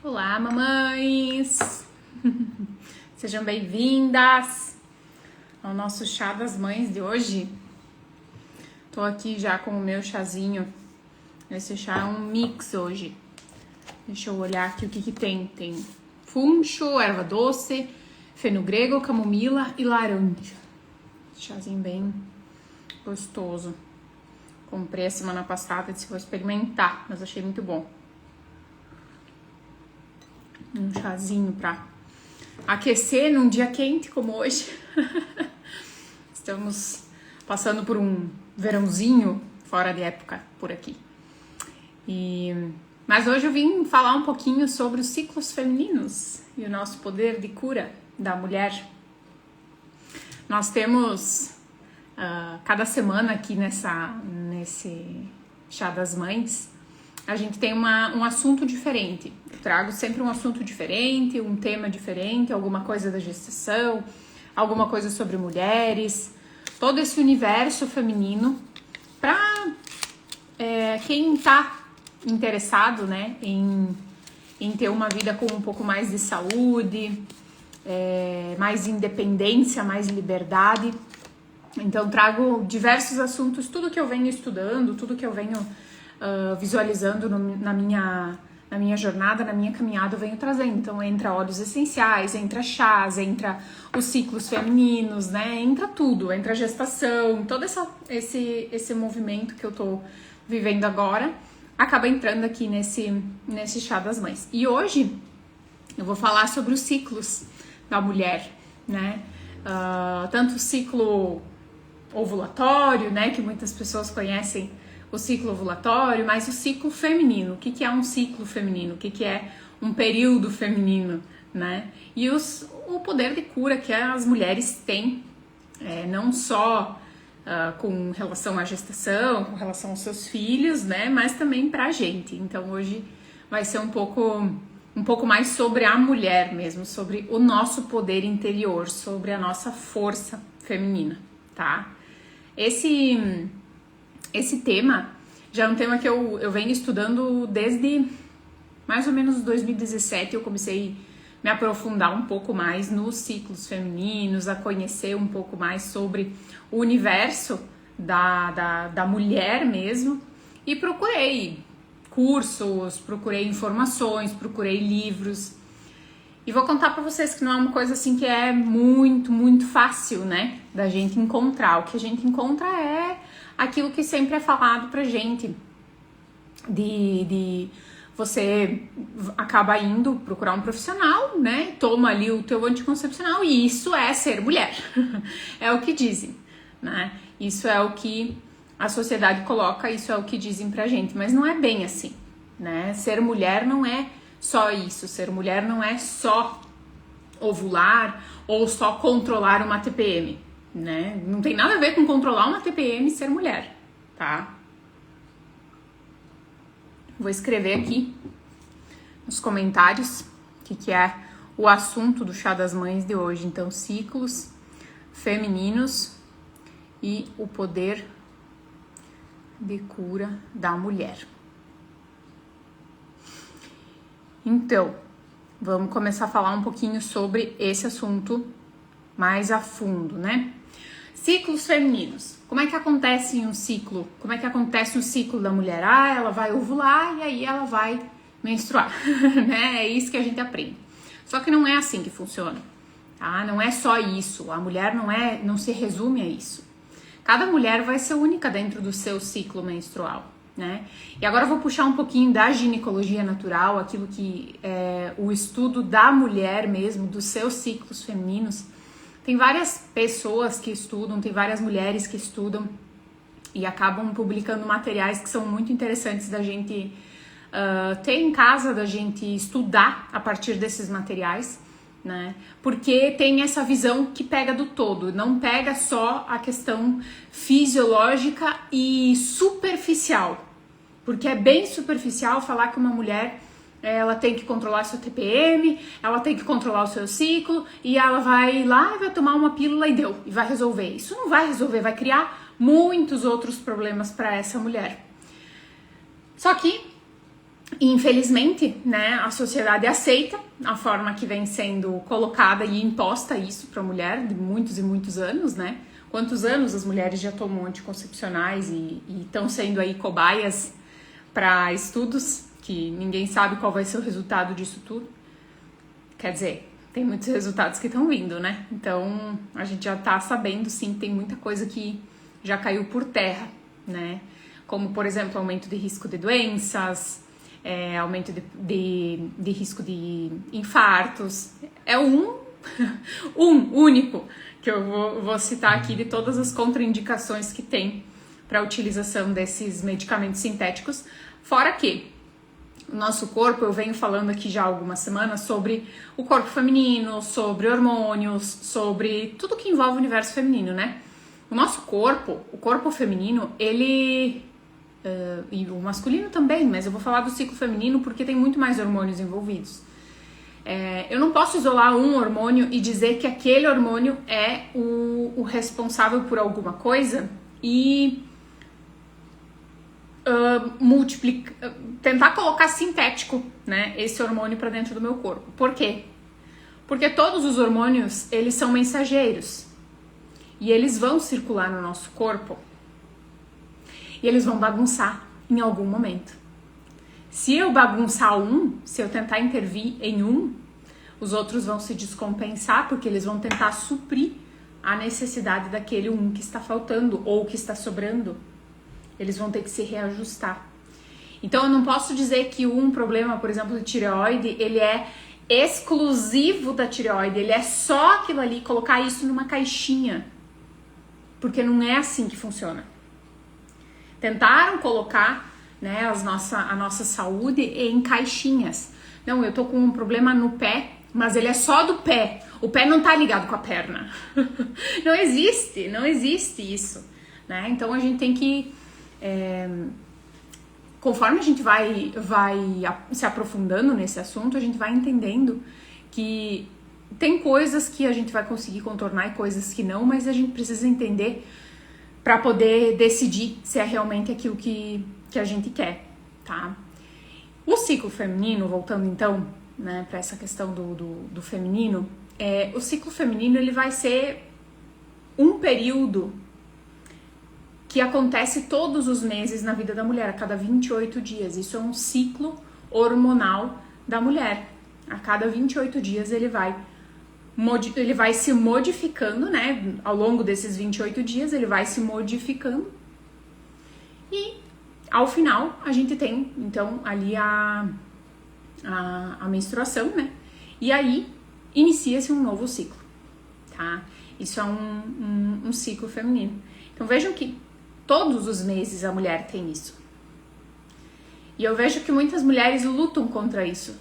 Olá, mamães! Sejam bem-vindas ao nosso chá das mães de hoje. Tô aqui já com o meu chazinho. Esse chá é um mix hoje. Deixa eu olhar aqui o que tem. Tem funcho, erva doce, fenugreco, camomila e laranja. Chazinho bem gostoso. Comprei a semana passada e disse que vou experimentar, mas achei muito bom. Um chazinho pra aquecer num dia quente como hoje. Estamos passando por um verãozinho fora de época por aqui. Mas hoje eu vim falar um pouquinho sobre os ciclos femininos e o nosso poder de cura da mulher. Nós temos cada semana aqui nesse Chá das Mães, a gente tem um assunto diferente. Eu trago sempre um assunto diferente, um tema diferente, alguma coisa da gestação, alguma coisa sobre mulheres, todo esse universo feminino para quem tá interessado, né, em ter uma vida com um pouco mais de saúde, mais independência, mais liberdade. Então trago diversos assuntos, tudo que eu venho estudando, tudo que eu venho visualizando na minha jornada, na minha caminhada, eu venho trazendo. Então entra óleos essenciais, entra chás, entra os ciclos femininos, né? Entra tudo, entra a gestação, todo esse movimento que eu tô vivendo agora, acaba entrando aqui nesse chá das mães. E hoje eu vou falar sobre os ciclos da mulher, né? Tanto o ciclo ovulatório, né? Que muitas pessoas conhecem o ciclo ovulatório, mas o ciclo feminino. O que é um ciclo feminino? O que é um período feminino, né? E o poder de cura que as mulheres têm, não só com relação à gestação, com relação aos seus filhos, né? Mas também pra gente. Então hoje vai ser um pouco mais sobre a mulher mesmo, sobre o nosso poder interior, sobre a nossa força feminina, tá? Esse tema já é um tema que eu venho estudando desde mais ou menos 2017. Eu comecei a me aprofundar um pouco mais nos ciclos femininos, a conhecer um pouco mais sobre o universo da mulher mesmo, e procurei cursos, procurei informações, procurei livros. E vou contar pra vocês que não é uma coisa assim que é muito, muito fácil, né, da gente encontrar. O que a gente encontra é aquilo que sempre é falado pra gente, de você acaba indo procurar um profissional, né, toma ali o teu anticoncepcional e isso é ser mulher. É o que dizem, né, isso é o que a sociedade coloca, isso é o que dizem pra gente, mas não é bem assim, né, ser mulher não é só isso, ser mulher não é só ovular ou só controlar uma TPM, né? Não tem nada a ver com controlar uma TPM e ser mulher, tá? Vou escrever aqui nos comentários o que é o assunto do Chá das Mães de hoje. Então, ciclos femininos e o poder de cura da mulher. Então, vamos começar a falar um pouquinho sobre esse assunto mais a fundo, né? Ciclos femininos. Como é que acontece um ciclo? Como é que acontece um ciclo da mulher? Ela vai ovular e aí ela vai menstruar, né? É isso que a gente aprende. Só que não é assim que funciona, tá? Não é só isso. A mulher não se resume a isso. Cada mulher vai ser única dentro do seu ciclo menstrual, né? E agora eu vou puxar um pouquinho da ginecologia natural, aquilo que é o estudo da mulher mesmo, dos seus ciclos femininos. Tem várias pessoas que estudam, tem várias mulheres que estudam e acabam publicando materiais que são muito interessantes da gente ter em casa, da gente estudar a partir desses materiais, né? Porque tem essa visão que pega do todo, não pega só a questão fisiológica e superficial, porque é bem superficial falar que uma mulher ela tem que controlar seu TPM, ela tem que controlar o seu ciclo e ela vai lá e vai tomar uma pílula e deu, e vai resolver. Isso não vai resolver, vai criar muitos outros problemas para essa mulher. Só que infelizmente, né, a sociedade aceita a forma que vem sendo colocada e imposta isso para a mulher de muitos e muitos anos, né? Quantos anos as mulheres já tomam anticoncepcionais e estão sendo aí cobaias para estudos que ninguém sabe qual vai ser o resultado disso tudo. Quer dizer, tem muitos resultados que estão vindo, né? Então, a gente já tá sabendo, sim, que tem muita coisa que já caiu por terra, né? Como, por exemplo, aumento de risco de doenças, aumento de risco de infartos. É um único que eu vou citar aqui de todas as contraindicações que tem para a utilização desses medicamentos sintéticos. Fora que o nosso corpo, eu venho falando aqui já há algumas semanas sobre o corpo feminino, sobre hormônios, sobre tudo que envolve o universo feminino, né? O nosso corpo, o corpo feminino, ele... e o masculino também, mas eu vou falar do ciclo feminino porque tem muito mais hormônios envolvidos. Eu não posso isolar um hormônio e dizer que aquele hormônio é o responsável por alguma coisa e tentar colocar sintético, né, esse hormônio para dentro do meu corpo. Por quê? Porque todos os hormônios, eles são mensageiros e eles vão circular no nosso corpo e eles vão bagunçar em algum momento. Se eu bagunçar se eu tentar intervir em os outros vão se descompensar porque eles vão tentar suprir a necessidade daquele que está faltando ou que está sobrando. Eles vão ter que se reajustar. Então eu não posso dizer que um problema, por exemplo, de tireoide, ele é exclusivo da tireoide, ele é só aquilo ali, colocar isso numa caixinha. Porque não é assim que funciona. Tentaram colocar, né, a nossa saúde em caixinhas. Não, eu tô com um problema no pé, mas ele é só do pé. O pé não tá ligado com a perna. Não existe isso, né? Então a gente tem que, conforme a gente vai se aprofundando nesse assunto, a gente vai entendendo que tem coisas que a gente vai conseguir contornar e coisas que não, mas a gente precisa entender para poder decidir se é realmente aquilo que a gente quer, tá? O ciclo feminino, voltando então, né, para essa questão do feminino, o ciclo feminino ele vai ser um período que acontece todos os meses na vida da mulher, a cada 28 dias. Isso é um ciclo hormonal da mulher. A cada 28 dias ele vai se modificando, né? Ao longo desses 28 dias ele vai se modificando e ao final a gente tem então ali a menstruação, né? E aí inicia-se um novo ciclo, tá? Isso é um ciclo feminino. Então vejam que todos os meses a mulher tem isso. E eu vejo que muitas mulheres lutam contra isso.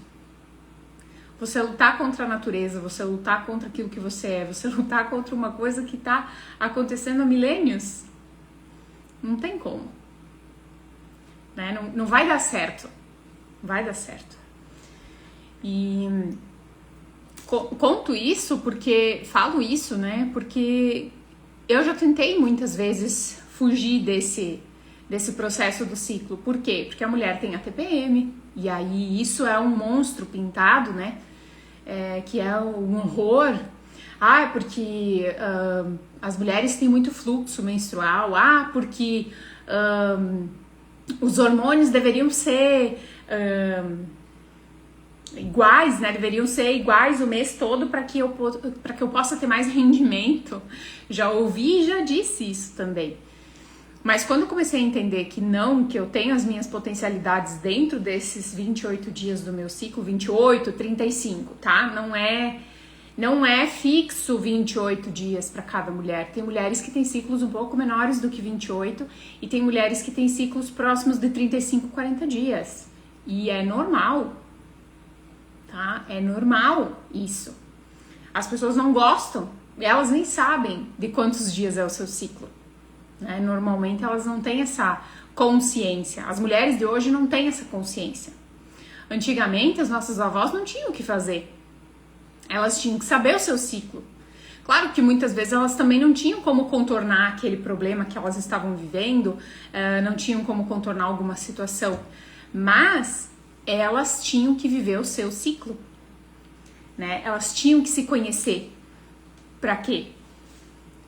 Você lutar contra a natureza, você lutar contra aquilo que você é, você lutar contra uma coisa que tá acontecendo há milênios. Não tem como. Né? Não vai dar certo. Vai dar certo. E conto isso porque, falo isso, né? Porque eu já tentei muitas vezes fugir desse processo do ciclo. Por quê? Porque a mulher tem a TPM, e aí isso é um monstro pintado, né? Que é um horror. Porque as mulheres têm muito fluxo menstrual. Porque os hormônios deveriam ser iguais, né? Deveriam ser iguais o mês todo para que eu possa ter mais rendimento. Já ouvi e já disse isso também. Mas quando eu comecei a entender que eu tenho as minhas potencialidades dentro desses 28 dias do meu ciclo, 28, 35, tá? Não é fixo 28 dias para cada mulher. Tem mulheres que têm ciclos um pouco menores do que 28 e tem mulheres que têm ciclos próximos de 35, 40 dias. E é normal, tá? É normal isso. As pessoas não gostam, elas nem sabem de quantos dias é o seu ciclo. Né? Normalmente elas não têm essa consciência. As mulheres de hoje não têm essa consciência. Antigamente as nossas avós não tinham o que fazer. Elas tinham que saber o seu ciclo. Claro que muitas vezes elas também não tinham como contornar aquele problema que elas estavam vivendo, não tinham como contornar alguma situação. Mas elas tinham que viver o seu ciclo, né? Elas tinham que se conhecer. Para quê?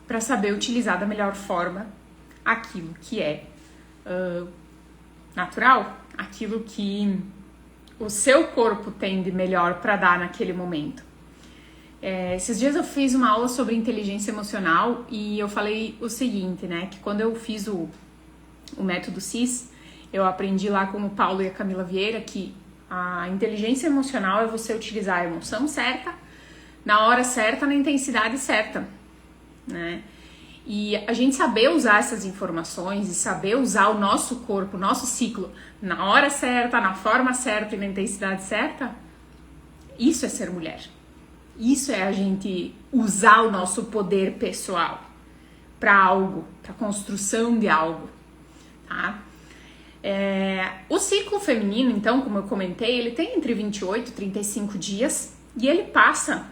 Para saber utilizar da melhor forma aquilo que é natural, aquilo que o seu corpo tem de melhor para dar naquele momento. Esses dias eu fiz uma aula sobre inteligência emocional e eu falei o seguinte, né? Que quando eu fiz o método CIS, eu aprendi lá com o Paulo e a Camila Vieira que a inteligência emocional é você utilizar a emoção certa, na hora certa, na intensidade certa, né? E a gente saber usar essas informações e saber usar o nosso corpo, o nosso ciclo, na hora certa, na forma certa e na intensidade certa, isso é ser mulher. Isso é a gente usar o nosso poder pessoal para algo, para construção de algo, tá? O ciclo feminino, então, como eu comentei, ele tem entre 28 e 35 dias e ele passa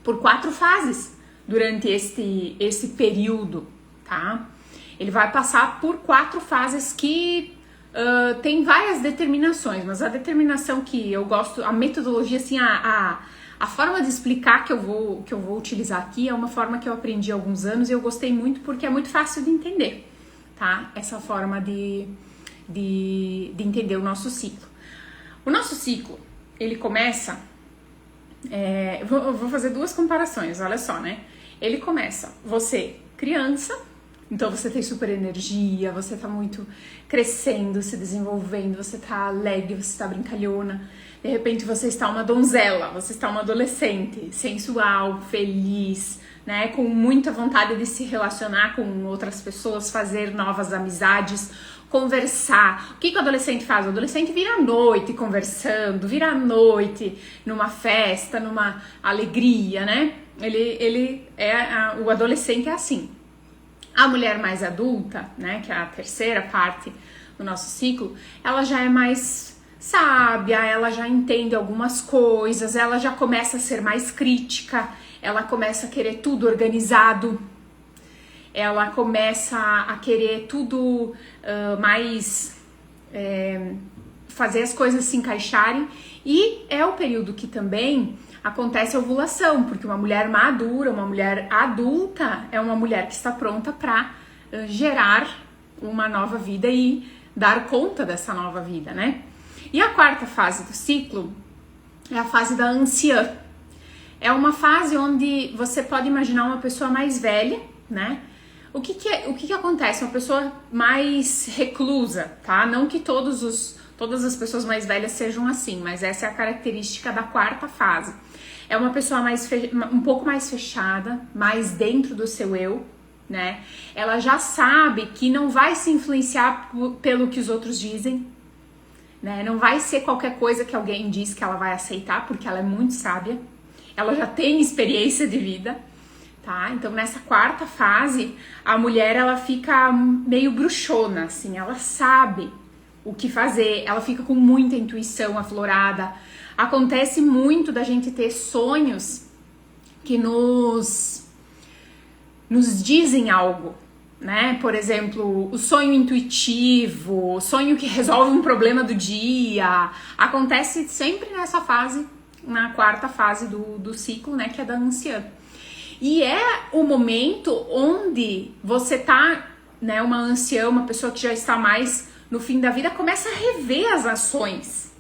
por 4 fases durante esse período, tá? Ele vai passar por 4 fases que tem várias determinações, mas a determinação que eu gosto, a metodologia, assim, a forma de explicar que eu vou utilizar aqui é uma forma que eu aprendi há alguns anos e eu gostei muito porque é muito fácil de entender, tá? Essa forma de entender o nosso ciclo. O nosso ciclo, ele começa... eu vou fazer 2 comparações, olha só, né? Ele começa, você criança, então você tem super energia, você tá muito crescendo, se desenvolvendo, você tá alegre, você tá brincalhona. De repente você está uma donzela, você está uma adolescente, sensual, feliz, né? Com muita vontade de se relacionar com outras pessoas, fazer novas amizades, conversar. O que o adolescente faz? O adolescente vira à noite conversando, vira à noite numa festa, numa alegria, né? O adolescente é assim. A mulher mais adulta, né, que é a terceira parte do nosso ciclo, ela já é mais sábia, ela já entende algumas coisas, ela já começa a ser mais crítica, ela começa a querer tudo organizado, ela começa a querer tudo mais... fazer as coisas se encaixarem, e é o período que também acontece a ovulação, porque uma mulher madura, uma mulher adulta, é uma mulher que está pronta para gerar uma nova vida e dar conta dessa nova vida, né? E a 4ª fase do ciclo é a fase da anciã. É uma fase onde você pode imaginar uma pessoa mais velha, né? O que acontece? Uma pessoa mais reclusa, tá? Não que todas as pessoas mais velhas sejam assim, mas essa é a característica da 4ª fase. É uma pessoa um pouco mais fechada, mais dentro do seu eu, né? Ela já sabe que não vai se influenciar pelo que os outros dizem, né? Não vai ser qualquer coisa que alguém diz que ela vai aceitar, porque ela é muito sábia. Ela já tem experiência de vida, tá? Então, nessa 4ª fase, a mulher, ela fica meio bruxona, assim. Ela sabe o que fazer, ela fica com muita intuição aflorada. Acontece muito da gente ter sonhos que nos dizem algo, né? Por exemplo, o sonho intuitivo, o sonho que resolve um problema do dia. Acontece sempre nessa fase, na 4ª fase do ciclo, né? Que é da anciã. E é o momento onde você tá, né? Uma anciã, uma pessoa que já está mais no fim da vida, começa a rever as ações,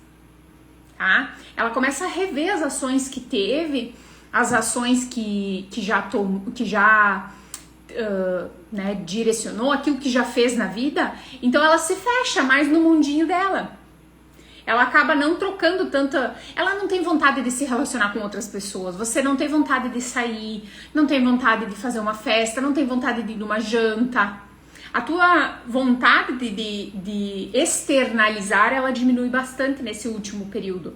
tá? Ela começa a rever as ações que teve, as ações que já né, direcionou, aquilo que já fez na vida. Então ela se fecha mais no mundinho dela. Ela acaba não trocando tanta... Ela não tem vontade de se relacionar com outras pessoas. Você não tem vontade de sair, não tem vontade de fazer uma festa, não tem vontade de ir numa janta. A tua vontade de externalizar, ela diminui bastante nesse último período,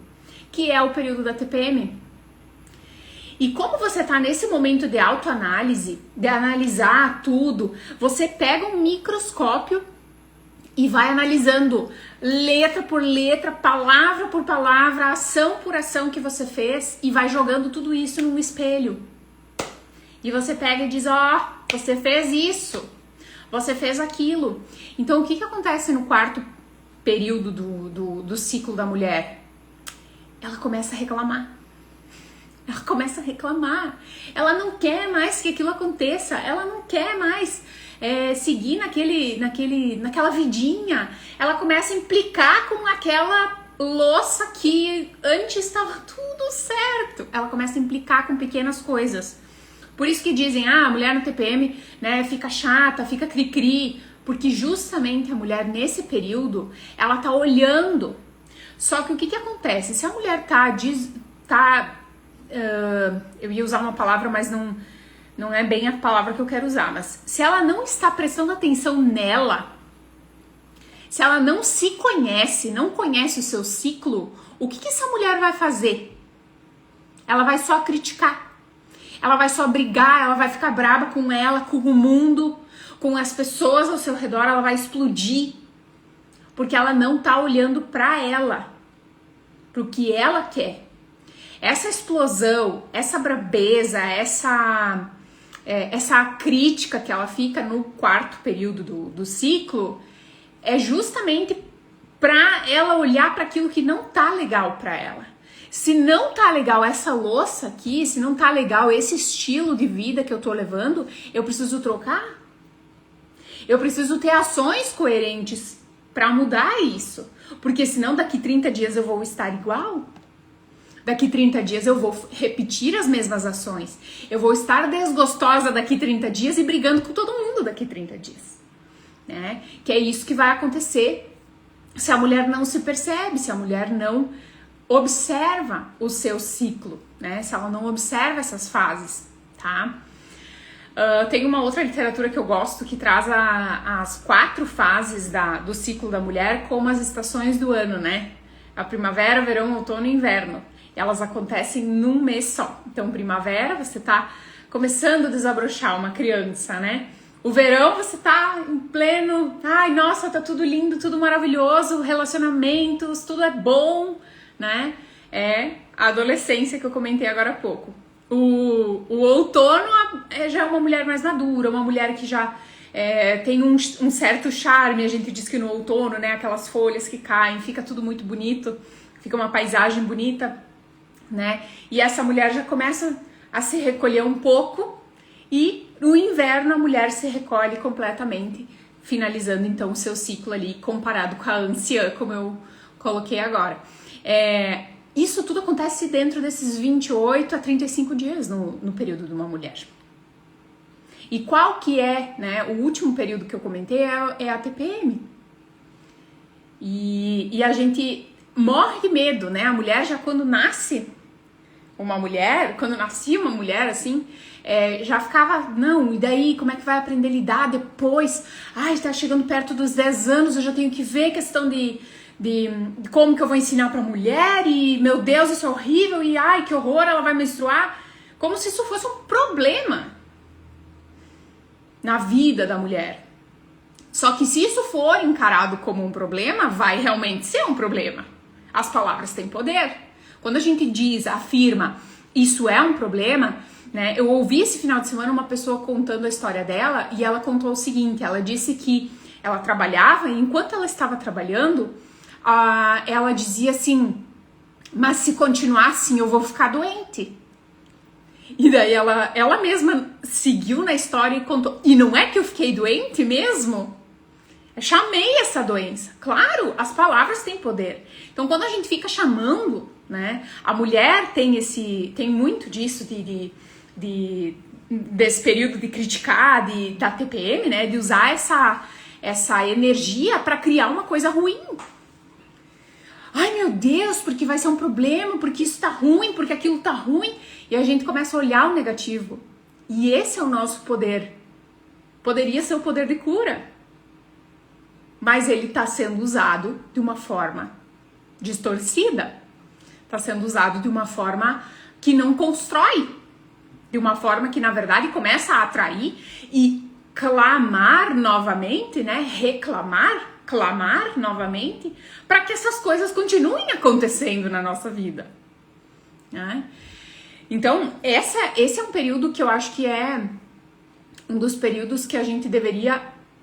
que é o período da TPM. E como você tá nesse momento de autoanálise, de analisar tudo, você pega um microscópio e vai analisando letra por letra, palavra por palavra, ação por ação que você fez e vai jogando tudo isso num espelho. E você pega e diz, ó, você fez isso, você fez aquilo. Então o que acontece no 4º período do ciclo da mulher? Ela começa a reclamar. Ela começa a reclamar. Ela não quer mais que aquilo aconteça. Ela não quer mais seguir naquela vidinha. Ela começa a implicar com aquela louça que antes estava tudo certo. Ela começa a implicar com pequenas coisas. Por isso que dizem, a mulher no TPM, né, fica chata, fica cri-cri. Porque justamente a mulher nesse período, ela tá olhando. Só que o que acontece? Se a mulher eu ia usar uma palavra, mas não é bem a palavra que eu quero usar, mas se ela não está prestando atenção nela, se ela não se conhece, não conhece o seu ciclo, o que essa mulher vai fazer? Ela vai só criticar, ela vai só brigar, ela vai ficar braba com ela, com o mundo, com as pessoas ao seu redor, ela vai explodir, porque ela não tá olhando pra ela, pro que ela quer. Essa explosão, essa brabeza, essa crítica que ela fica no quarto período do ciclo é justamente para ela olhar para aquilo que não tá legal para ela. Se não tá legal essa louça aqui, se não tá legal esse estilo de vida que eu tô levando, eu preciso trocar. Eu preciso ter ações coerentes para mudar isso, porque senão daqui 30 dias eu vou estar igual. Daqui 30 dias eu vou repetir as mesmas ações. Eu vou estar desgostosa daqui 30 dias e brigando com todo mundo daqui 30 dias. Né? Que é isso que vai acontecer se a mulher não se percebe, se a mulher não observa o seu ciclo, né? Se ela não observa essas fases, tá? Tem uma outra literatura que eu gosto que traz as 4 fases do ciclo da mulher como as estações do ano, né? A primavera, verão, outono e inverno. Elas acontecem num mês só. Então, primavera, você tá começando a desabrochar uma criança, né? O verão, você tá em pleno... Ai, nossa, tá tudo lindo, tudo maravilhoso, relacionamentos, tudo é bom, né? É a adolescência que eu comentei agora há pouco. O outono já é uma mulher mais madura, uma mulher que já tem um certo charme. A gente diz que no outono, né, aquelas folhas que caem, fica tudo muito bonito, fica uma paisagem bonita, né? E essa mulher já começa a se recolher um pouco e no inverno a mulher se recolhe completamente, finalizando então o seu ciclo ali, comparado com a anciã, como eu coloquei agora. Isso tudo acontece dentro desses 28 a 35 dias no período de uma mulher. E qual que é, né, o último período que eu comentei é a TPM. E a gente morre de medo, né? A mulher já quando nasce quando nascia uma mulher assim, já ficava, não, e daí como é que vai aprender a lidar depois? Ai, tá chegando perto dos 10 anos, eu já tenho que ver questão de como que eu vou ensinar pra mulher, e meu Deus, isso é horrível, e ai, que horror, ela vai menstruar, como se isso fosse um problema na vida da mulher. Só que se isso for encarado como um problema, vai realmente ser um problema. As palavras têm poder. Quando a gente afirma, isso é um problema, né? Eu ouvi esse final de semana uma pessoa contando a história dela, e ela contou o seguinte, ela disse que ela trabalhava, e enquanto ela estava trabalhando, ela dizia assim, mas se continuar assim eu vou ficar doente. E daí ela mesma seguiu na história e contou, e não é que eu fiquei doente mesmo? Eu chamei essa doença. Claro, as palavras têm poder. Então quando a gente fica chamando, né, a mulher tem muito disso desse período de criticar, da TPM, né, de usar essa energia para criar uma coisa ruim. Ai, meu Deus, porque vai ser um problema, porque isso tá ruim, porque aquilo tá ruim. E a gente começa a olhar o negativo. E esse é o nosso poder. Poderia ser o poder de cura. Mas ele tá sendo usado de uma forma distorcida. Tá sendo usado de uma forma que não constrói. De uma forma que, na verdade, começa a atrair e clamar novamente, né? Clamar novamente, para que essas coisas continuem acontecendo na nossa vida, né? Então, esse é um período que eu acho que é um dos períodos que a gente deveria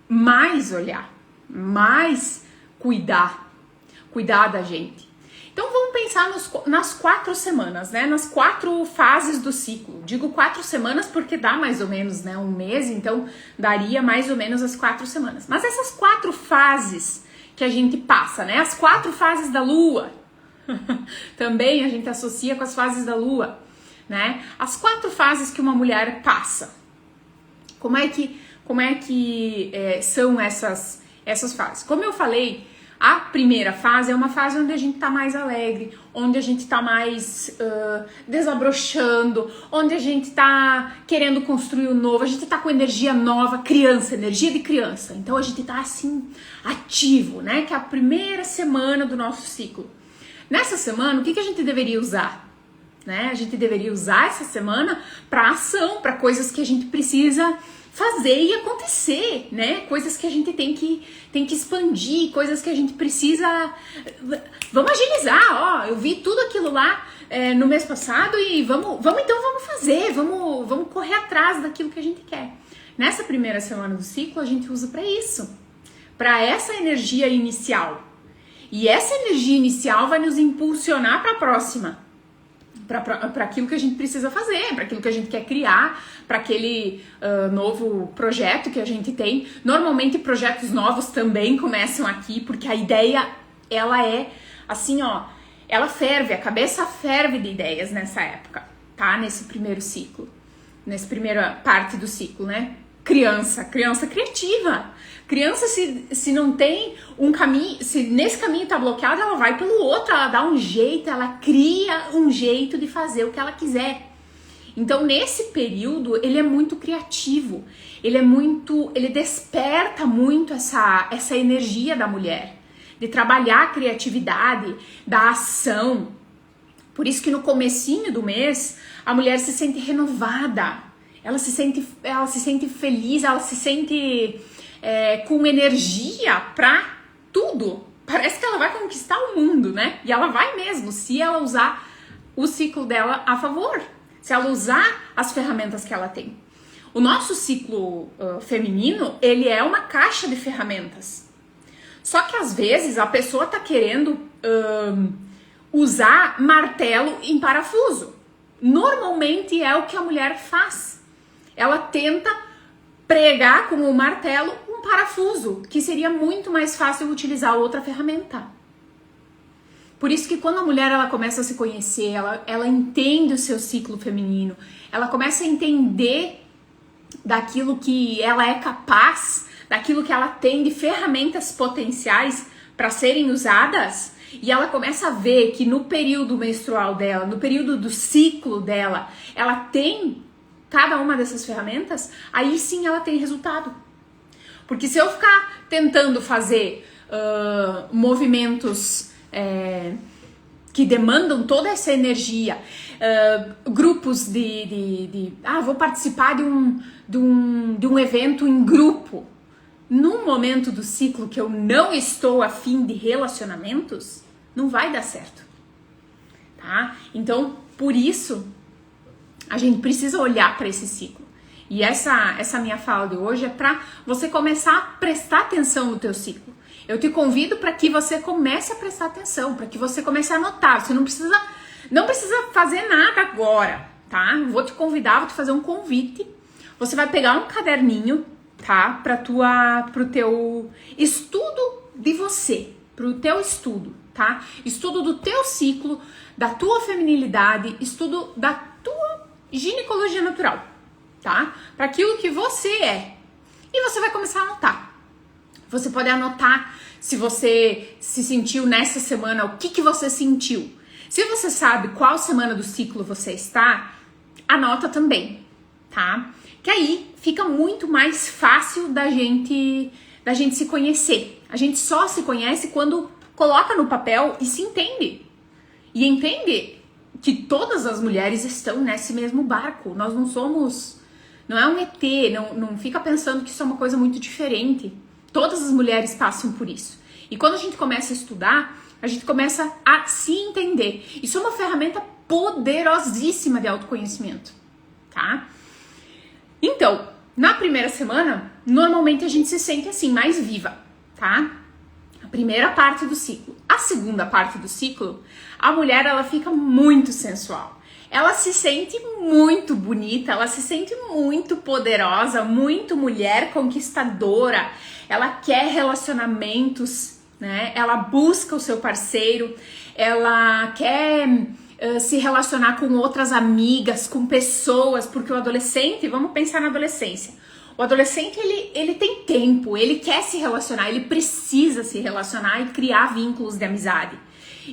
mais olhar, mais cuidar, cuidar da gente. Então vamos pensar nas 4 semanas, né? Nas 4 fases do ciclo. Digo 4 semanas porque dá mais ou menos, né? Um mês, então daria mais ou menos as 4 semanas. Mas essas 4 fases que a gente passa, né? As 4 fases da lua. Também a gente associa com as fases da lua, né? As 4 fases que uma mulher passa. Como é que são essas fases? Como eu falei, a primeira fase é uma fase onde a gente tá mais alegre, onde a gente tá mais desabrochando, onde a gente tá querendo construir o novo, a gente tá com energia nova, criança, energia de criança. Então a gente tá assim, ativo, né? Que é a primeira semana do nosso ciclo. Nessa semana, o que a gente deveria usar? Né? A gente deveria usar essa semana para ação, para coisas que a gente precisa fazer e acontecer, né? Coisas que a gente tem que expandir, coisas que a gente precisa... Vamos agilizar, ó, eu vi tudo aquilo lá no mês passado e vamos fazer, vamos correr atrás daquilo que a gente quer. Nessa primeira semana do ciclo, a gente usa para isso, para essa energia inicial. E essa energia inicial vai nos impulsionar para a próxima. Para aquilo que a gente precisa fazer, para aquilo que a gente quer criar, para aquele novo projeto que a gente tem. Normalmente projetos novos também começam aqui, porque a ideia, ela é assim, ó, ela ferve, a cabeça ferve de ideias nessa época, tá? Nesse primeiro ciclo, nessa primeira parte do ciclo, né? Criança criativa. Criança, se não tem um caminho, se nesse caminho tá bloqueado, ela vai pelo outro, ela dá um jeito, ela cria um jeito de fazer o que ela quiser. Então, nesse período, ele é muito criativo, ele desperta muito essa energia da mulher, de trabalhar a criatividade, da ação. Por isso que no comecinho do mês, a mulher se sente renovada, ela se sente feliz, ela se sente... com energia pra tudo. Parece que ela vai conquistar o mundo, né? E ela vai mesmo, se ela usar o ciclo dela a favor. Se ela usar as ferramentas que ela tem. O nosso ciclo feminino, ele é uma caixa de ferramentas. Só que às vezes a pessoa tá querendo usar martelo em parafuso. Normalmente é o que a mulher faz. Ela tenta pregar com o martelo um parafuso, que seria muito mais fácil utilizar outra ferramenta. Por isso que quando a mulher ela começa a se conhecer, ela entende o seu ciclo feminino, ela começa a entender daquilo que ela é capaz, daquilo que ela tem de ferramentas potenciais para serem usadas, e ela começa a ver que no período menstrual dela, no período do ciclo dela, ela tem cada uma dessas ferramentas, aí sim ela tem resultado. Porque se eu ficar tentando fazer movimentos que demandam toda essa energia, grupos vou participar de um evento em grupo, num momento do ciclo que eu não estou afim de relacionamentos, não vai dar certo, tá? Então, por isso, a gente precisa olhar para esse ciclo. E essa minha fala de hoje é para você começar a prestar atenção no teu ciclo. Eu te convido para que você comece a prestar atenção, para que você comece a anotar. Você não precisa fazer nada agora, tá? Vou te convidar, vou te fazer um convite. Você vai pegar um caderninho, tá? Pro teu estudo de você, pro teu estudo, tá? Estudo do teu ciclo, da tua feminilidade, estudo da tua ginecologia natural, tá? Para aquilo que você é. E você vai começar a anotar. Você pode anotar se você se sentiu nessa semana, o que você sentiu. Se você sabe qual semana do ciclo você está, anota também, tá? Que aí fica muito mais fácil da gente se conhecer. A gente só se conhece quando coloca no papel e se entende. E entende que todas as mulheres estão nesse mesmo barco. Nós não somos... Não é um ET, não fica pensando que isso é uma coisa muito diferente. Todas as mulheres passam por isso. E quando a gente começa a estudar, a gente começa a se entender. Isso é uma ferramenta poderosíssima de autoconhecimento, tá? Então, na primeira semana, normalmente a gente se sente assim, mais viva, tá? A primeira parte do ciclo. a segunda parte do ciclo, a mulher ela fica muito sensual. Ela se sente muito bonita, ela se sente muito poderosa, muito mulher conquistadora. Ela quer relacionamentos, né? Ela busca o seu parceiro, ela quer se relacionar com outras amigas, com pessoas, porque o adolescente, vamos pensar na adolescência. O adolescente, ele tem tempo, ele quer se relacionar, ele precisa se relacionar e criar vínculos de amizade.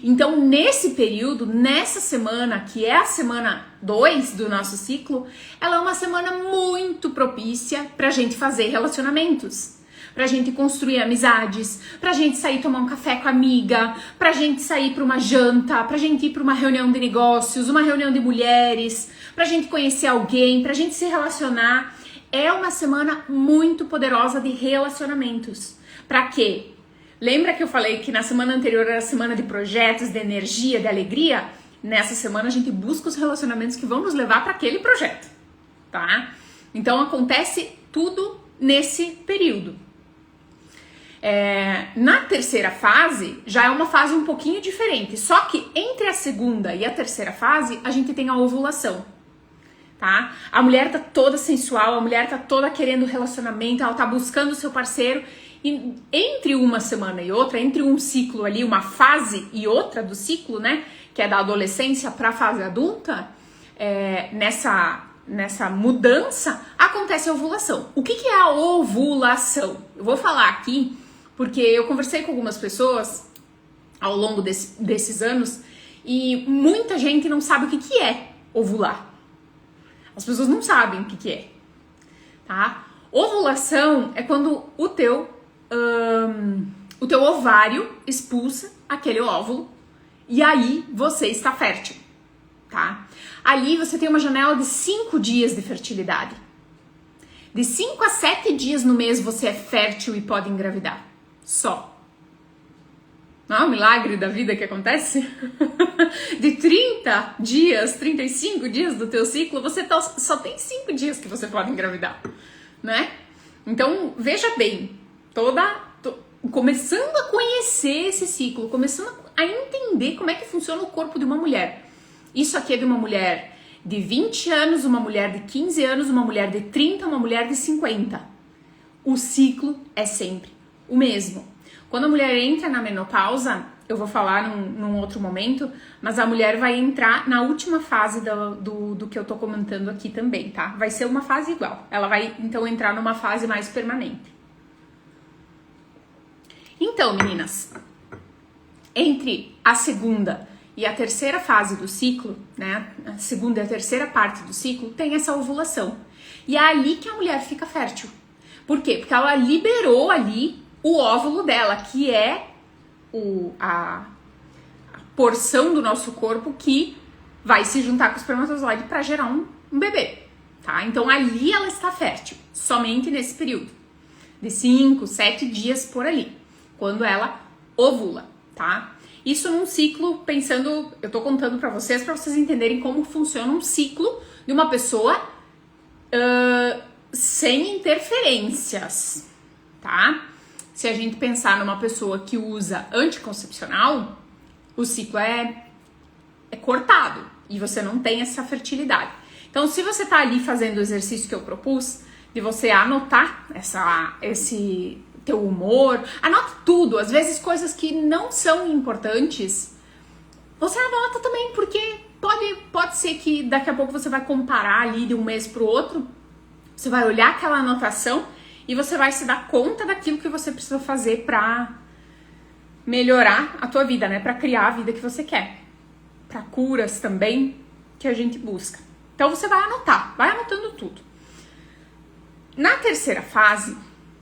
Então, nesse período, nessa semana, que é a semana 2 do nosso ciclo, ela é uma semana muito propícia pra gente fazer relacionamentos, pra gente construir amizades, pra gente sair tomar um café com a amiga, pra gente sair pra uma janta, pra gente ir pra uma reunião de negócios, uma reunião de mulheres, pra gente conhecer alguém, pra gente se relacionar. É uma semana muito poderosa de relacionamentos. Pra quê? Lembra que eu falei que na semana anterior era a semana de projetos, de energia, de alegria? Nessa semana a gente busca os relacionamentos que vão nos levar para aquele projeto, tá? Então acontece tudo nesse período. Na terceira fase já é uma fase um pouquinho diferente, só que entre a segunda e a terceira fase a gente tem a ovulação. Tá? A mulher tá toda sensual, a mulher tá toda querendo relacionamento, ela tá buscando o seu parceiro. E entre uma semana e outra, entre um ciclo ali, uma fase e outra do ciclo, né? Que é da adolescência para a fase adulta, nessa mudança, acontece a ovulação. O que é a ovulação? Eu vou falar aqui, porque eu conversei com algumas pessoas ao longo desses anos e muita gente não sabe o que é ovular. As pessoas não sabem o que é, tá? Ovulação é quando o teu ovário expulsa aquele óvulo e aí você está fértil, tá? Ali você tem uma janela de 5 dias de fertilidade. De 5 a 7 dias no mês você é fértil e pode engravidar. Só. Não é um milagre da vida que acontece? De 30 dias, 35 dias do teu ciclo, você só tem 5 dias que você pode engravidar, né? Então, veja bem, começando a conhecer esse ciclo, começando a entender como é que funciona o corpo de uma mulher. Isso aqui é de uma mulher de 20 anos, uma mulher de 15 anos, uma mulher de 30, uma mulher de 50. O ciclo é sempre o mesmo. Quando a mulher entra na menopausa, eu vou falar num outro momento, mas a mulher vai entrar na última fase do que eu tô comentando aqui também, tá? Vai ser uma fase igual. Ela vai, então, entrar numa fase mais permanente. Então, meninas, entre a segunda e a terceira fase do ciclo, né? A segunda e a terceira parte do ciclo, tem essa ovulação. E é ali que a mulher fica fértil. Por quê? Porque ela liberou ali o óvulo dela, que é a porção do nosso corpo que vai se juntar com o espermatozoide para gerar um bebê, tá? Então ali ela está fértil, somente nesse período de 5, 7 dias por ali, quando ela ovula, tá? Isso num ciclo, pensando, eu tô contando para vocês entenderem como funciona um ciclo de uma pessoa sem interferências, tá? Se a gente pensar numa pessoa que usa anticoncepcional, o ciclo é cortado e você não tem essa fertilidade. Então, se você tá ali fazendo o exercício que eu propus, de você anotar esse teu humor, anota tudo, às vezes coisas que não são importantes, você anota também, porque pode ser que daqui a pouco você vai comparar ali de um mês pro outro, você vai olhar aquela anotação e você vai se dar conta daquilo que você precisa fazer pra melhorar a tua vida, né? Pra criar a vida que você quer. Pra curas também que a gente busca. Então você vai anotar, vai anotando tudo. Na terceira fase,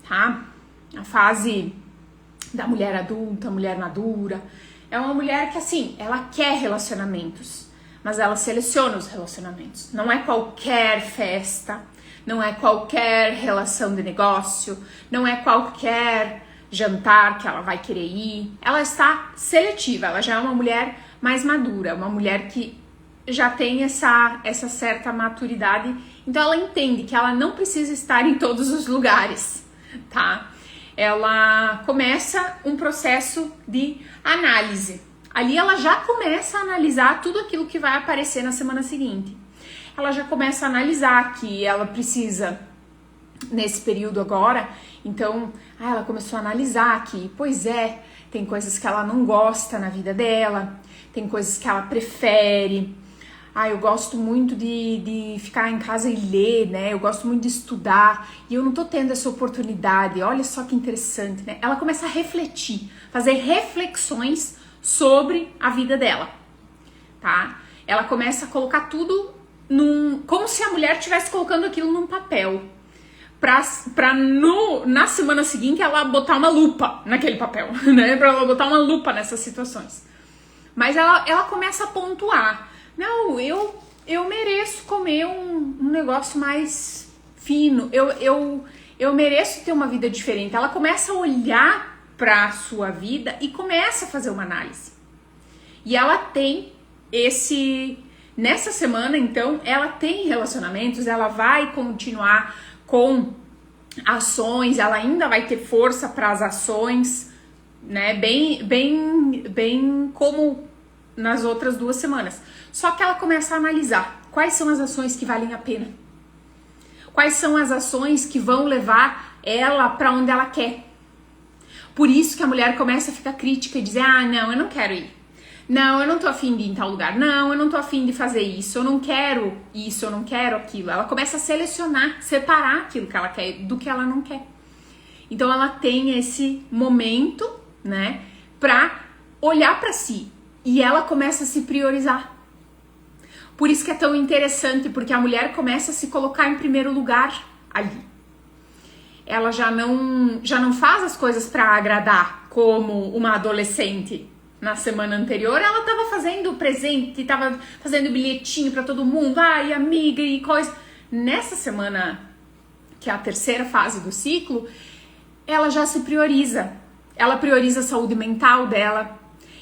tá? A fase da mulher adulta, mulher madura, é uma mulher que, assim, ela quer relacionamentos, mas ela seleciona os relacionamentos. Não é qualquer festa, não é qualquer relação de negócio, não é qualquer jantar que ela vai querer ir. Ela está seletiva, ela já é uma mulher mais madura, uma mulher que já tem essa certa maturidade. Então ela entende que ela não precisa estar em todos os lugares, tá? ela começa um processo de análise. Ali ela já começa a analisar tudo aquilo que vai aparecer na semana seguinte. Ela já começa a analisar que ela precisa, nesse período agora, então, ela começou a analisar que, pois é, tem coisas que ela não gosta na vida dela, tem coisas que ela prefere. Eu gosto muito de ficar em casa e ler, né? Eu gosto muito de estudar e eu não tô tendo essa oportunidade. Olha só que interessante, né? Ela começa a refletir, fazer reflexões sobre a vida dela, tá? Ela começa a colocar tudo como se a mulher estivesse colocando aquilo num papel. Na semana seguinte ela botar uma lupa naquele papel, né? Pra ela botar uma lupa nessas situações. Mas ela começa a pontuar. Não, eu mereço comer um negócio mais fino. Eu mereço ter uma vida diferente. Ela começa a olhar pra sua vida e começa a fazer uma análise. E ela tem nessa semana, então, ela tem relacionamentos, ela vai continuar com ações, ela ainda vai ter força para as ações, né? Bem como nas outras 2 semanas. Só que ela começa a analisar quais são as ações que valem a pena. Quais são as ações que vão levar ela para onde ela quer. Por isso que a mulher começa a ficar crítica e dizer: não, eu não quero ir. Não, eu não tô afim de ir em tal lugar. Não, eu não tô afim de fazer isso. Eu não quero isso, eu não quero aquilo. Ela começa a selecionar, separar aquilo que ela quer do que ela não quer. Então ela tem esse momento, né, pra olhar pra si. E ela começa a se priorizar. Por isso que é tão interessante, porque a mulher começa a se colocar em primeiro lugar ali. Ela já não faz as coisas pra agradar como uma adolescente. Na semana anterior, ela tava fazendo presente, tava fazendo bilhetinho pra todo mundo, e amiga e coisa. Nessa semana, que é a 3ª fase do ciclo, ela já se prioriza. Ela prioriza a saúde mental dela,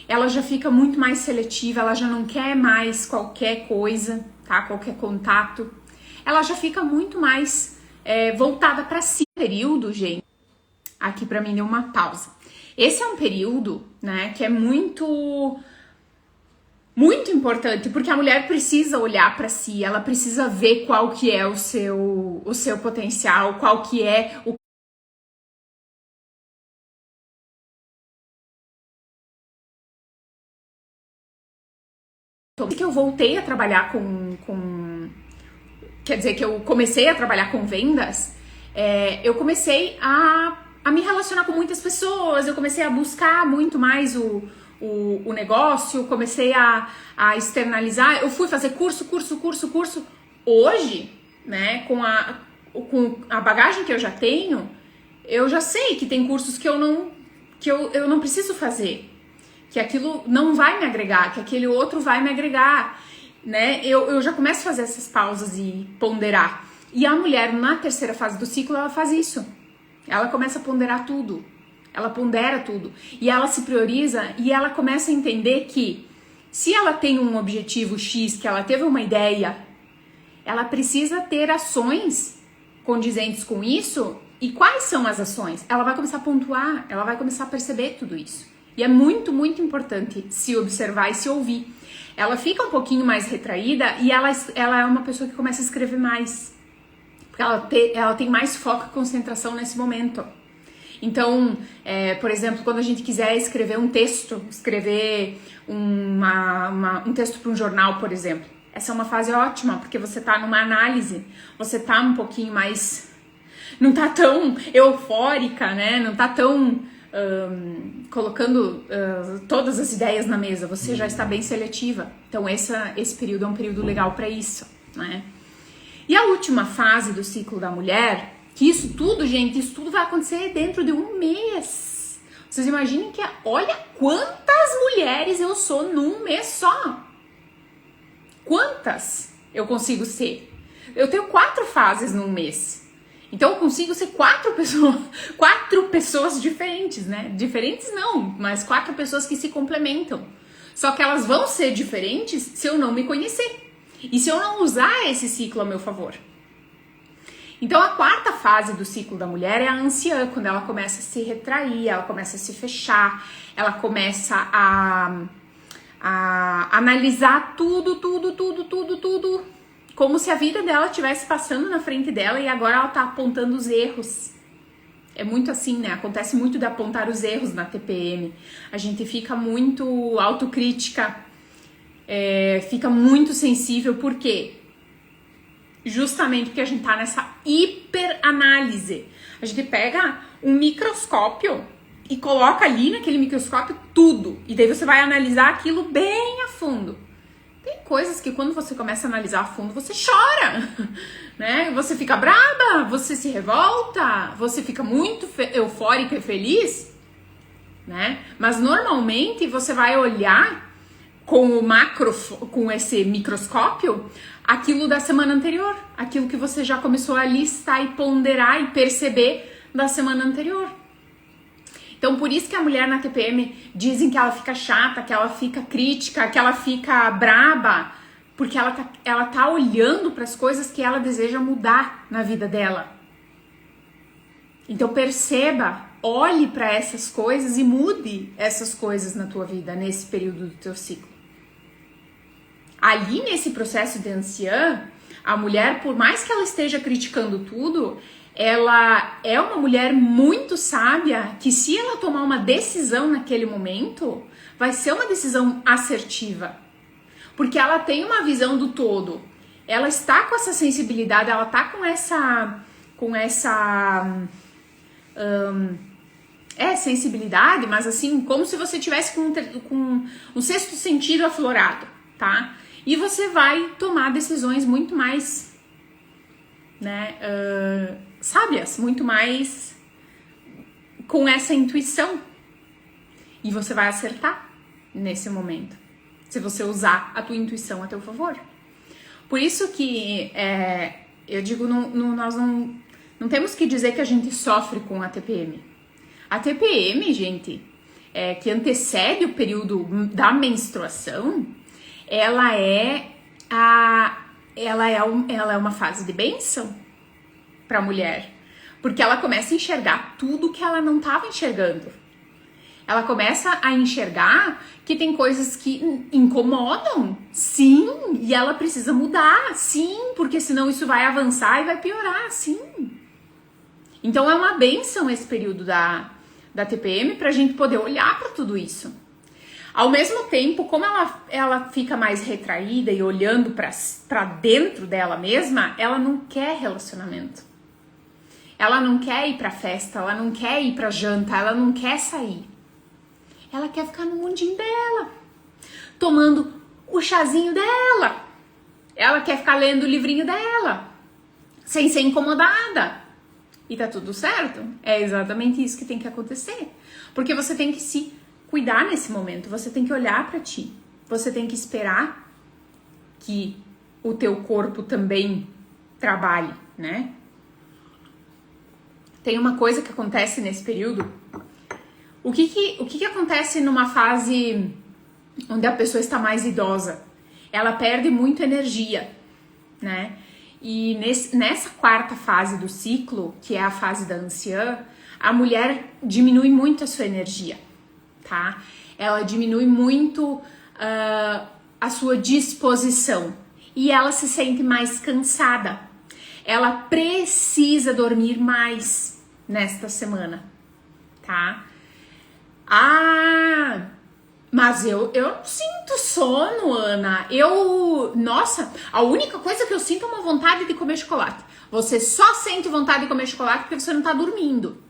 ela já fica muito mais seletiva, ela já não quer mais qualquer coisa, tá? Qualquer contato. Ela já fica muito mais voltada pra si. Período, gente, aqui pra mim deu uma pausa. Esse é um período, né, que é muito importante, porque a mulher precisa olhar para si, ela precisa ver qual que é o seu potencial, qual que é o que eu voltei a trabalhar quer dizer, que eu comecei a trabalhar com vendas, eu comecei a me relacionar com muitas pessoas, eu comecei a buscar muito mais o negócio, comecei a externalizar, eu fui fazer curso. Hoje, né, com a bagagem que eu já tenho, eu já sei que tem cursos que eu não preciso fazer, que aquilo não vai me agregar, que aquele outro vai me agregar, né? Eu já começo a fazer essas pausas e ponderar. E a mulher, na 3ª fase do ciclo, ela faz isso. Ela começa a ponderar tudo, ela pondera tudo, e ela se prioriza, e ela começa a entender que se ela tem um objetivo X, que ela teve uma ideia, ela precisa ter ações condizentes com isso. E quais são as ações? Ela vai começar a pontuar, ela vai começar a perceber tudo isso. E é muito, muito importante se observar e se ouvir. Ela fica um pouquinho mais retraída e ela é uma pessoa que começa a escrever mais. Ela tem mais foco e concentração nesse momento. Então, por exemplo, quando a gente quiser escrever um texto, escrever um texto para um jornal, por exemplo, essa é uma fase ótima, porque você tá numa análise, você tá um pouquinho mais... Não tá tão eufórica, né? Não tá tão colocando todas as ideias na mesa, você já está bem seletiva. Então, esse período é um período legal para isso, né? E a última fase do ciclo da mulher, que isso tudo, gente, isso tudo vai acontecer dentro de 1 mês. Vocês imaginem que, olha quantas mulheres eu sou num mês só. Quantas eu consigo ser? Eu tenho 4 fases num mês. Então eu consigo ser 4 pessoas diferentes, né? Diferentes não, mas 4 pessoas que se complementam. Só que elas vão ser diferentes se eu não me conhecer. E se eu não usar esse ciclo a meu favor. Então a quarta fase do ciclo da mulher é a anciã, quando ela começa a se retrair, ela começa a se fechar, ela começa a analisar tudo, como se a vida dela estivesse passando na frente dela e agora ela tá apontando os erros. É muito assim, né? Acontece muito de apontar os erros na TPM. A gente fica muito autocrítica, fica muito sensível, por quê? Justamente porque a gente tá nessa hiperanálise. A gente pega um microscópio e coloca ali naquele microscópio tudo. E daí você vai analisar aquilo bem a fundo. Tem coisas que quando você começa a analisar a fundo, você chora, né? Você fica braba, você se revolta, você fica muito eufórica e feliz, né? Mas normalmente você vai olhar com esse microscópio aquilo da semana anterior, aquilo que você já começou a listar e ponderar e perceber da semana anterior. Então, por isso que a mulher na TPM dizem que ela fica chata, que ela fica crítica, que ela fica braba, porque ela tá olhando para as coisas que ela deseja mudar na vida dela. Então, perceba, olhe para essas coisas e mude essas coisas na tua vida, nesse período do teu ciclo. Ali, nesse processo de anciã, a mulher, por mais que ela esteja criticando tudo, ela é uma mulher muito sábia que, se ela tomar uma decisão naquele momento, vai ser uma decisão assertiva. Porque ela tem uma visão do todo. Ela está com essa sensibilidade, ela está com essa sensibilidade, mas assim, como se você tivesse com um sexto sentido aflorado, tá? E você vai tomar decisões muito mais, né, sábias, muito mais com essa intuição. E você vai acertar nesse momento, se você usar a tua intuição a teu favor. Por isso que eu digo, nós não temos que dizer que a gente sofre com a TPM. A TPM, gente, que antecede o período da menstruação, ela é uma fase de bênção para a mulher, porque ela começa a enxergar tudo que ela não estava enxergando. Ela começa a enxergar que tem coisas que incomodam, sim, e ela precisa mudar, sim, porque senão isso vai avançar e vai piorar, sim. Então é uma bênção esse período da TPM para a gente poder olhar para tudo isso. Ao mesmo tempo, como ela fica mais retraída e olhando para dentro dela mesma, ela não quer relacionamento. Ela não quer ir pra festa, ela não quer ir pra janta, ela não quer sair. Ela quer ficar no mundinho dela, tomando o chazinho dela. Ela quer ficar lendo o livrinho dela, sem ser incomodada. E tá tudo certo? É exatamente isso que tem que acontecer. Porque você tem que se cuidar nesse momento, você tem que olhar pra ti. Você tem que esperar que o teu corpo também trabalhe, né? Tem uma coisa que acontece nesse período. O que acontece numa fase onde a pessoa está mais idosa? Ela perde muita energia, né? E nessa quarta fase do ciclo, que é a fase da anciã, a mulher diminui muito a sua energia, tá? Ela diminui muito a sua disposição e ela se sente mais cansada. Ela precisa dormir mais nesta semana, tá? Mas eu não sinto sono, Ana. Nossa, a única coisa que eu sinto é uma vontade de comer chocolate. Você só sente vontade de comer chocolate porque você não tá dormindo,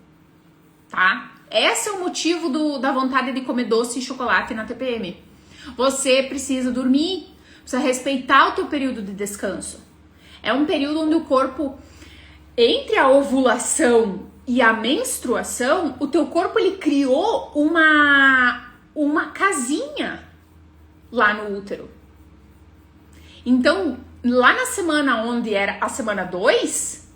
tá? Esse é o motivo da vontade de comer doce e chocolate na TPM. Você precisa dormir, precisa respeitar o teu período de descanso. É um período onde o corpo, entre a ovulação e a menstruação, o teu corpo ele criou uma casinha lá no útero. Então, lá na semana onde era a semana 2,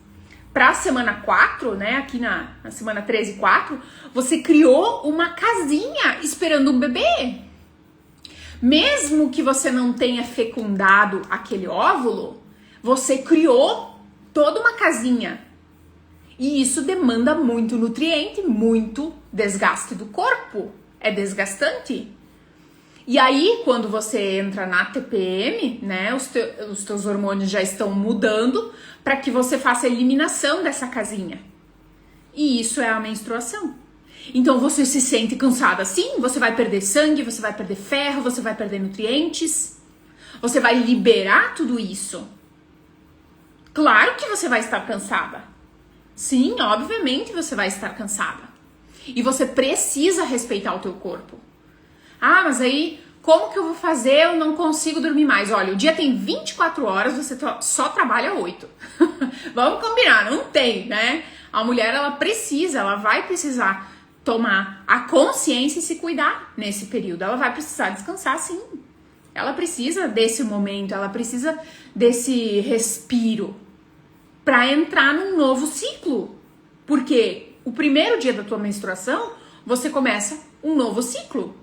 para a semana 4, né, aqui na semana 3 e 4, você criou uma casinha esperando um bebê. Mesmo que você não tenha fecundado aquele óvulo, você criou toda uma casinha. E isso demanda muito nutriente, muito desgaste do corpo. É desgastante. E aí, quando você entra na TPM, né, os teus hormônios já estão mudando para que você faça a eliminação dessa casinha. E isso é a menstruação. Então você se sente cansada, sim, você vai perder sangue, você vai perder ferro, você vai perder nutrientes, você vai liberar tudo isso. Claro que você vai estar cansada. Sim, obviamente você vai estar cansada. E você precisa respeitar o teu corpo. Ah, mas aí, como que eu vou fazer? Eu não consigo dormir mais. Olha, o dia tem 24 horas, você só trabalha 8. Vamos combinar, não tem, né? A mulher, ela vai precisar tomar a consciência e se cuidar nesse período. Ela vai precisar descansar, sim. Ela precisa desse momento, ela precisa desse respiro para entrar num novo ciclo. Porque o primeiro dia da tua menstruação, você começa um novo ciclo.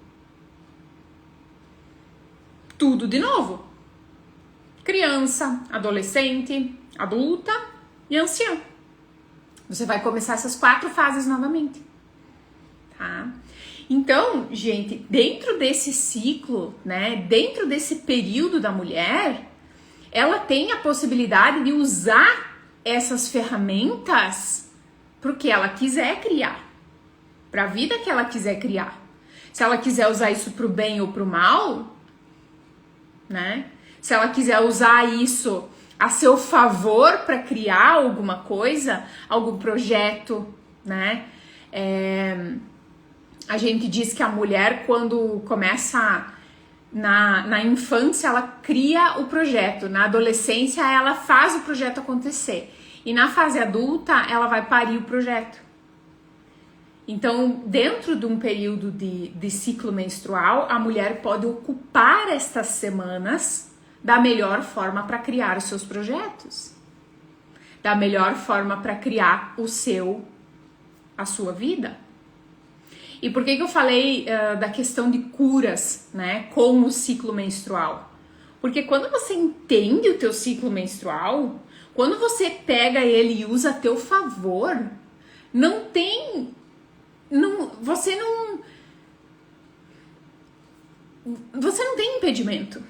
Tudo de novo. Criança, adolescente, adulta e anciã. Você vai começar essas 4 fases novamente. Tá? Então, gente, dentro desse ciclo, né, dentro desse período da mulher, ela tem a possibilidade de usar essas ferramentas para o que ela quiser criar, para a vida que ela quiser criar. Se ela quiser usar isso para o bem ou para o mal, né? Se ela quiser usar isso a seu favor para criar alguma coisa, algum projeto, né? A gente diz que a mulher, quando começa na infância, ela cria o projeto. Na adolescência, ela faz o projeto acontecer. E na fase adulta, ela vai parir o projeto. Então, dentro de um período de ciclo menstrual, a mulher pode ocupar estas semanas da melhor forma para criar os seus projetos. Da melhor forma para criar a sua vida. E por que eu falei da questão de curas, né, com o ciclo menstrual? Porque quando você entende o teu ciclo menstrual, quando você pega ele e usa a teu favor, você não tem impedimento.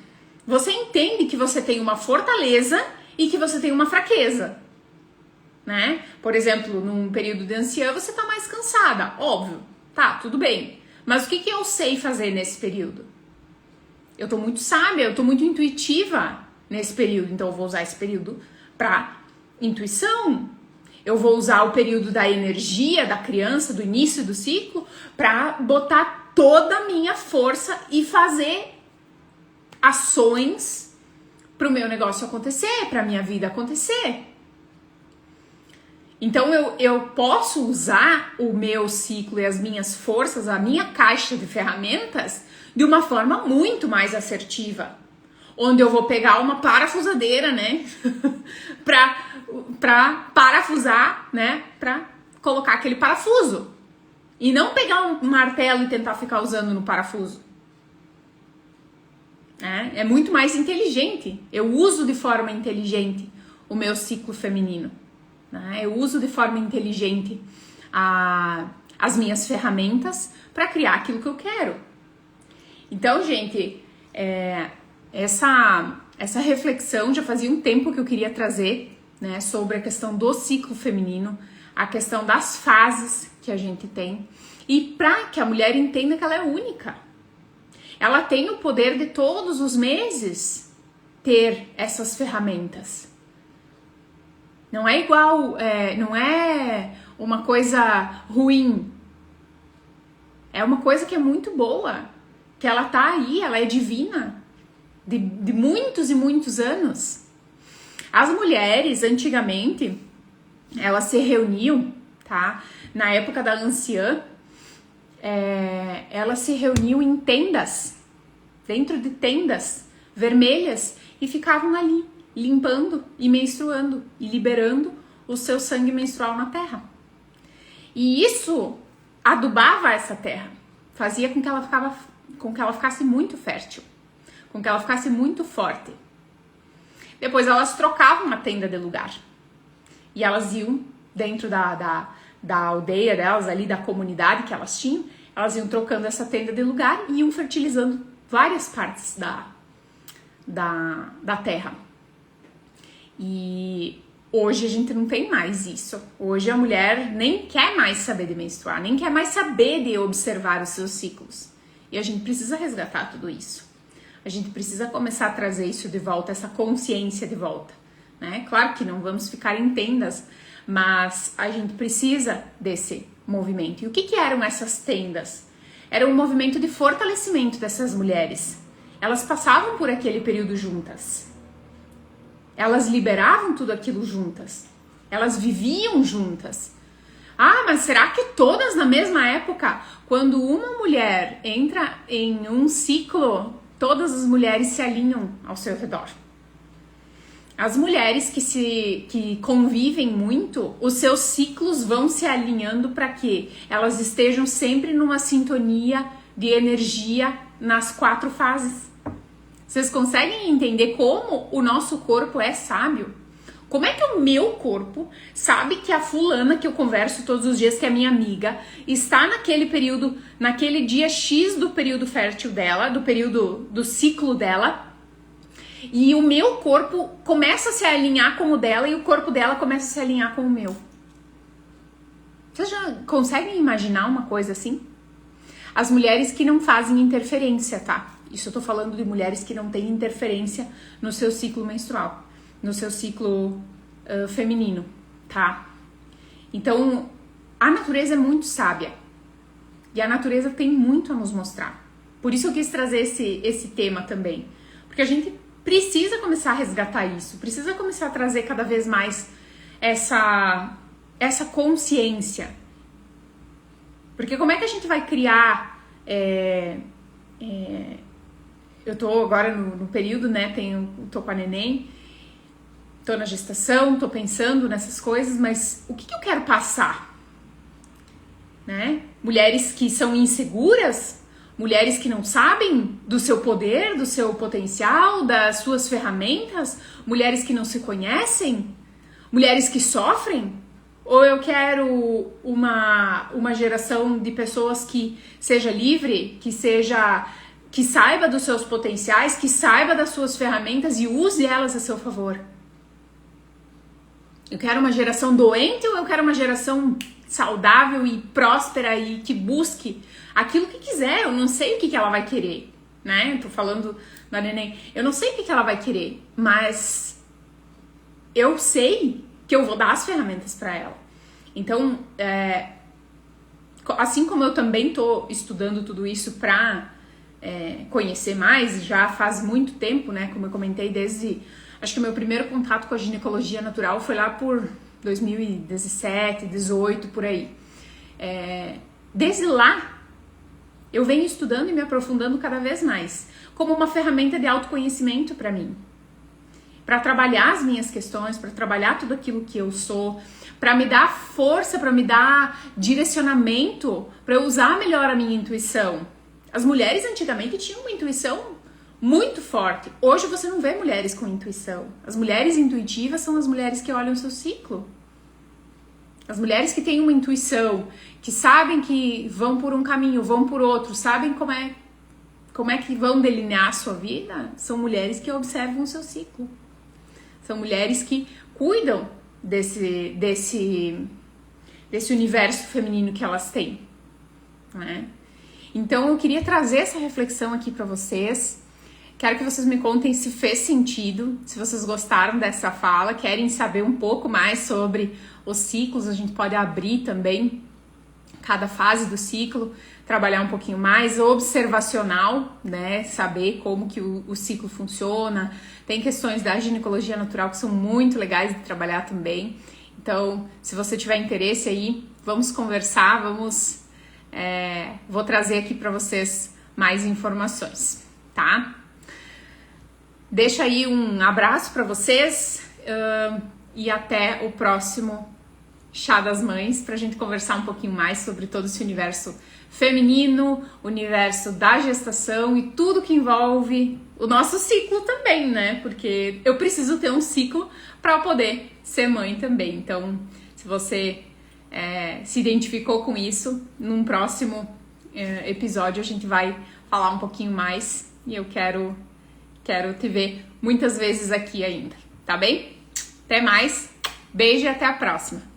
Você entende que você tem uma fortaleza e que você tem uma fraqueza, né? Por exemplo, num período de anciã, você tá mais cansada, óbvio. Tá, tudo bem. Mas o que eu sei fazer nesse período? Eu tô muito sábia, eu tô muito intuitiva nesse período. Então eu vou usar esse período pra intuição. Eu vou usar o período da energia da criança, do início do ciclo, pra botar toda a minha força e fazer ações pro meu negócio acontecer, pra minha vida acontecer. Então eu posso usar o meu ciclo e as minhas forças, a minha caixa de ferramentas, de uma forma muito mais assertiva. Onde eu vou pegar uma parafusadeira, né? pra parafusar, né? Pra colocar aquele parafuso. E não pegar um martelo e tentar ficar usando no parafuso. É muito mais inteligente. Eu uso de forma inteligente o meu ciclo feminino. Eu uso de forma inteligente as minhas ferramentas para criar aquilo que eu quero. Então, gente, essa reflexão já fazia um tempo que eu queria trazer, né, sobre a questão do ciclo feminino, a questão das fases que a gente tem, e para que a mulher entenda que ela é única. Ela tem o poder de todos os meses ter essas ferramentas. Não é igual, não é uma coisa ruim. É uma coisa que é muito boa. Que ela tá aí, ela é divina. De muitos e muitos anos. As mulheres, antigamente, elas se reuniam, tá? Na época da anciã, elas se reuniam em tendas. Dentro de tendas vermelhas. E ficavam ali, limpando e menstruando e liberando o seu sangue menstrual na terra. E isso adubava essa terra, fazia com que ela ficasse muito fértil, com que ela ficasse muito forte. Depois elas trocavam a tenda de lugar. e elas iam dentro da aldeia delas, ali da comunidade que elas tinham, elas iam trocando essa tenda de lugar e iam fertilizando várias partes da terra. E hoje a gente não tem mais isso. Hoje a mulher nem quer mais saber de menstruar, nem quer mais saber de observar os seus ciclos. E a gente precisa resgatar tudo isso. A gente precisa começar a trazer isso de volta, essa consciência de volta, né? Claro que não vamos ficar em tendas, mas a gente precisa desse movimento. E o que eram essas tendas? Era um movimento de fortalecimento dessas mulheres. Elas passavam por aquele período juntas. Elas liberavam tudo aquilo juntas. Elas viviam juntas. Ah, mas será que todas na mesma época, quando uma mulher entra em um ciclo, todas as mulheres se alinham ao seu redor? As mulheres que convivem muito, os seus ciclos vão se alinhando para que elas estejam sempre numa sintonia de energia nas 4 fases. Vocês conseguem entender como o nosso corpo é sábio? Como é que o meu corpo sabe que a fulana que eu converso todos os dias, que é minha amiga, está naquele período, naquele dia X do período fértil dela, do período do ciclo dela, e o meu corpo começa a se alinhar com o dela e o corpo dela começa a se alinhar com o meu? Vocês já conseguem imaginar uma coisa assim? As mulheres que não fazem interferência, tá? Isso eu tô falando de mulheres que não têm interferência no seu ciclo menstrual, no seu ciclo feminino, tá? Então, a natureza é muito sábia. E a natureza tem muito a nos mostrar. Por isso eu quis trazer esse tema também. Porque a gente precisa começar a resgatar isso. Precisa começar a trazer cada vez mais essa consciência. Porque como é que a gente vai criar... eu tô agora no período, né? Tô com a neném. Tô na gestação, tô pensando nessas coisas, mas o que eu quero passar? Né? Mulheres que são inseguras, mulheres que não sabem do seu poder, do seu potencial, das suas ferramentas, mulheres que não se conhecem, mulheres que sofrem? Ou eu quero uma geração de pessoas que seja livre, que saiba dos seus potenciais, que saiba das suas ferramentas e use elas a seu favor? Eu quero uma geração doente ou eu quero uma geração saudável e próspera e que busque aquilo que quiser? Eu não sei o que ela vai querer, né? Eu tô falando da neném. Eu não sei o que ela vai querer, mas eu sei que eu vou dar as ferramentas para ela. Então, assim como eu também tô estudando tudo isso para conhecer mais, já faz muito tempo, né? Como eu comentei, desde... Acho que o meu primeiro contato com a ginecologia natural foi lá por 2017, 18, por aí. Desde lá, eu venho estudando e me aprofundando cada vez mais, como uma ferramenta de autoconhecimento para mim. Para trabalhar as minhas questões, para trabalhar tudo aquilo que eu sou, para me dar força, para me dar direcionamento, para eu usar melhor a minha intuição. As mulheres antigamente tinham uma intuição muito forte. Hoje você não vê mulheres com intuição. As mulheres intuitivas são as mulheres que olham o seu ciclo. As mulheres que têm uma intuição, que sabem que vão por um caminho, vão por outro, sabem como é que vão delinear a sua vida, são mulheres que observam o seu ciclo. São mulheres que cuidam desse universo feminino que elas têm, né? Então eu queria trazer essa reflexão aqui para vocês. Quero que vocês me contem se fez sentido, se vocês gostaram dessa fala, querem saber um pouco mais sobre os ciclos. A gente pode abrir também cada fase do ciclo, trabalhar um pouquinho mais observacional, né? Saber como que o ciclo funciona. Tem questões da ginecologia natural que são muito legais de trabalhar também. Então, se você tiver interesse aí, vamos conversar, vou trazer aqui para vocês mais informações, tá? Deixo aí um abraço para vocês e até o próximo Chá das Mães pra gente conversar um pouquinho mais sobre todo esse universo feminino, universo da gestação e tudo que envolve o nosso ciclo também, né? Porque eu preciso ter um ciclo para poder ser mãe também. Então, se você se identificou com isso, num próximo episódio a gente vai falar um pouquinho mais e eu quero te ver muitas vezes aqui ainda, tá bem? Até mais, beijo e até a próxima!